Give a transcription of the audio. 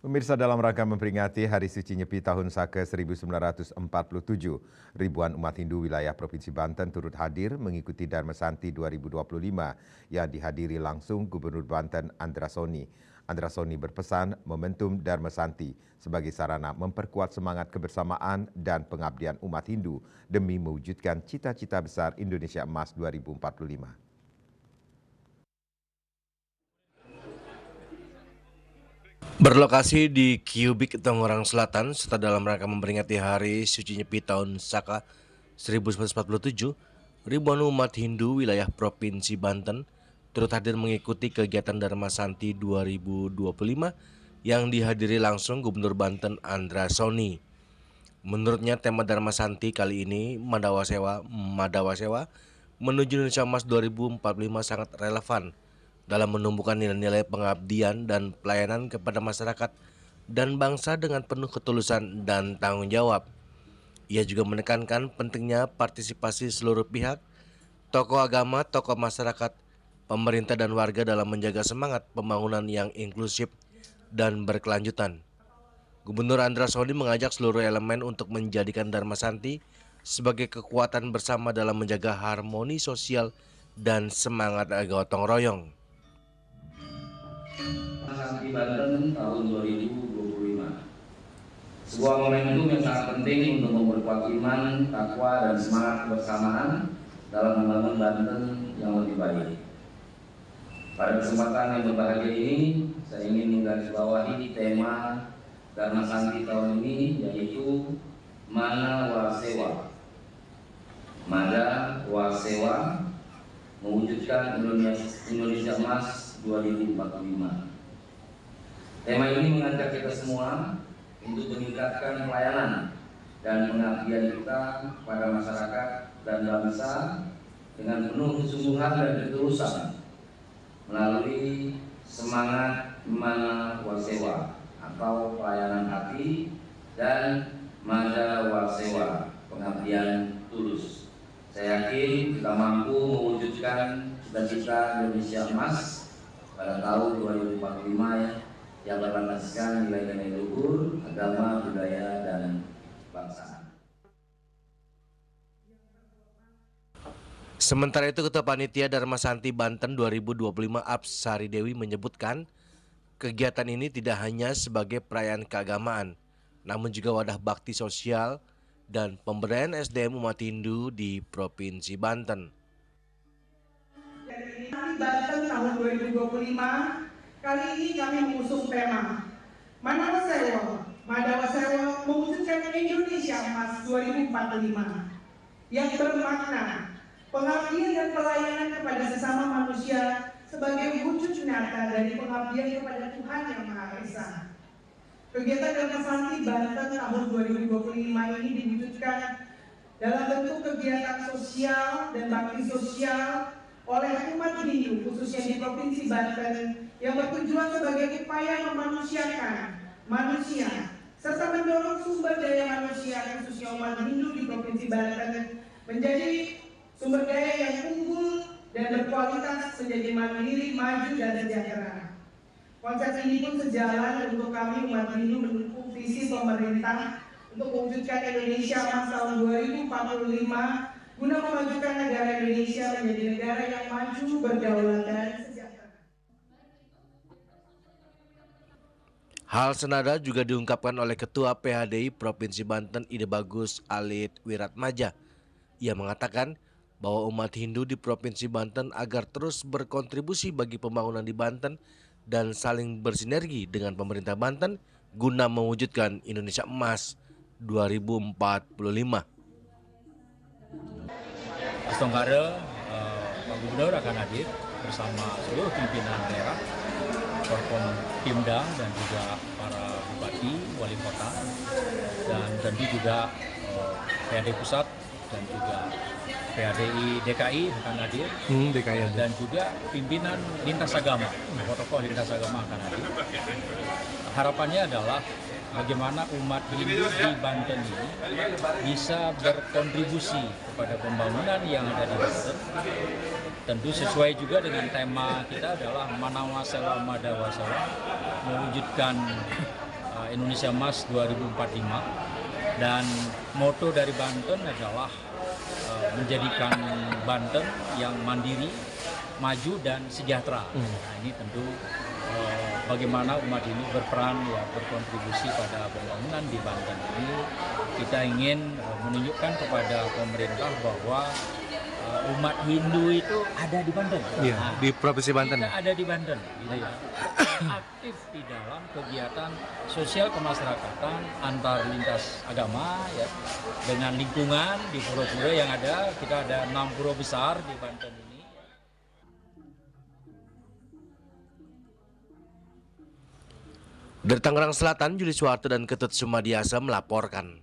Pemirsa, dalam rangka memperingati Hari Suci Nyepi tahun Saka 1947, ribuan umat Hindu wilayah Provinsi Banten turut hadir mengikuti Dharma Santi 2025 yang dihadiri langsung Gubernur Banten Andra Soni. Andra Soni berpesan momentum Dharma Santi sebagai sarana memperkuat semangat kebersamaan dan pengabdian umat Hindu demi mewujudkan cita-cita besar Indonesia Emas 2045. Berlokasi di Kubik, Tangerang Selatan, serta dalam rangka memperingati Hari Suci Nyepi tahun Saka 1947, ribuan umat Hindu wilayah Provinsi Banten turut hadir mengikuti kegiatan Dharma Santi 2025 yang dihadiri langsung Gubernur Banten Andra Soni. Menurutnya tema Dharma Santi kali ini Madawa Sewa menuju Indonesia Emas 2045 sangat relevan dalam menumbuhkan nilai-nilai pengabdian dan pelayanan kepada masyarakat dan bangsa dengan penuh ketulusan dan tanggung jawab. Ia juga menekankan pentingnya partisipasi seluruh pihak, tokoh agama, tokoh masyarakat, pemerintah dan warga dalam menjaga semangat pembangunan yang inklusif dan berkelanjutan. Gubernur Andra Soni mengajak seluruh elemen untuk menjadikan Dharma Santi sebagai kekuatan bersama dalam menjaga harmoni sosial dan semangat gotong royong. Santi Banten tahun 2025. Sebuah momentum yang sangat penting untuk memperkuat iman, takwa, dan semangat kebersamaan dalam membangun Banten yang lebih baik. Pada kesempatan yang berbahagia ini, saya ingin menggarisbawahi tema Dharma Santi tahun ini, yaitu Mana Wasewa. Mada Wasewa mewujudkan Indonesia Emas 2045. Tema ini mengajak kita semua untuk meningkatkan pelayanan dan pengabdian kita pada masyarakat dan bangsa dengan penuh kesungguhan dan ketulusan melalui semangat Mana Wasewa atau pelayanan hati dan Mada Wasewa pengabdian tulus. Saya yakin kita mampu mewujudkan cita-cita Indonesia Emas pada tahun 2045 yang berlandaskan nilai-nilai luhur, agama, budaya, dan bangsa. Sementara itu, Ketua Panitia Dharma Santi Banten 2025 Apsari Dewi menyebutkan kegiatan ini tidak hanya sebagai perayaan keagamaan, namun juga wadah bakti sosial dan pemberdayaan SDM umat Hindu di Provinsi Banten. Banten tahun 2025, kali ini kami mengusung tema Madawa Sewa mewujudkan Indonesia Emas 2045 yang bermakna pengabdian dan pelayanan kepada sesama manusia sebagai wujud nyata dari pengabdian kepada Tuhan Yang Maha Esa. Kegiatan Dharma Santi Banten tahun 2025 ini diwujudkan dalam bentuk kegiatan sosial dan bakti sosial oleh umat Hindu khususnya di Provinsi Banten yang bertujuan sebagai upaya memanusiakan manusia serta mendorong sumber daya manusia khususnya umat Hindu di Provinsi Banten menjadi sumber daya yang unggul dan berkualitas menjadi mandiri, maju dan sejahtera. Konsep ini pun sejalan untuk kami umat Hindu mendukung visi pemerintah untuk mewujudkan Indonesia Emas tahun 2045 guna memajukan negara Indonesia menjadi negara yang maju, berdaulat dan sejahtera. Hal senada juga diungkapkan oleh Ketua PHDI Provinsi Banten Ide Bagus Alit Wiratmaja. Ia mengatakan bahwa umat Hindu di Provinsi Banten agar terus berkontribusi bagi pembangunan di Banten dan saling bersinergi dengan pemerintah Banten guna mewujudkan Indonesia Emas 2045. Setonggara Pak Gubernur akan hadir bersama seluruh pimpinan daerah, Forkom Pimda dan juga para bupati, wali kota, dan tentu juga PHD Pusat dan juga PHDI DKI akan hadir, dan juga pimpinan lintas agama, tokoh lintas agama akan hadir. Harapannya adalah bagaimana umat Hindu di Banten ini bisa berkontribusi kepada pembangunan yang ada di Banten. Tentu sesuai juga dengan tema kita adalah Manawa Sewa Madawa Sewa, mewujudkan Indonesia Emas 2045, dan moto dari Banten adalah menjadikan Banten yang mandiri, maju dan sejahtera. Nah, ini tentu bagaimana umat ini berperan ya, berkontribusi pada pembangunan di Banten ini. Kita ingin menunjukkan kepada pemerintah bahwa umat Hindu itu ada di Banten. Iya, di Provinsi Banten. Kita ada di Banten, gitu ya. Aktif di dalam kegiatan sosial kemasyarakatan antar lintas agama, ya, dengan lingkungan di pura-pura yang ada. Kita ada 6 pura besar di Banten ini. Dari Tangerang Selatan, Juli Suharto dan Ketut Sumadiasa melaporkan.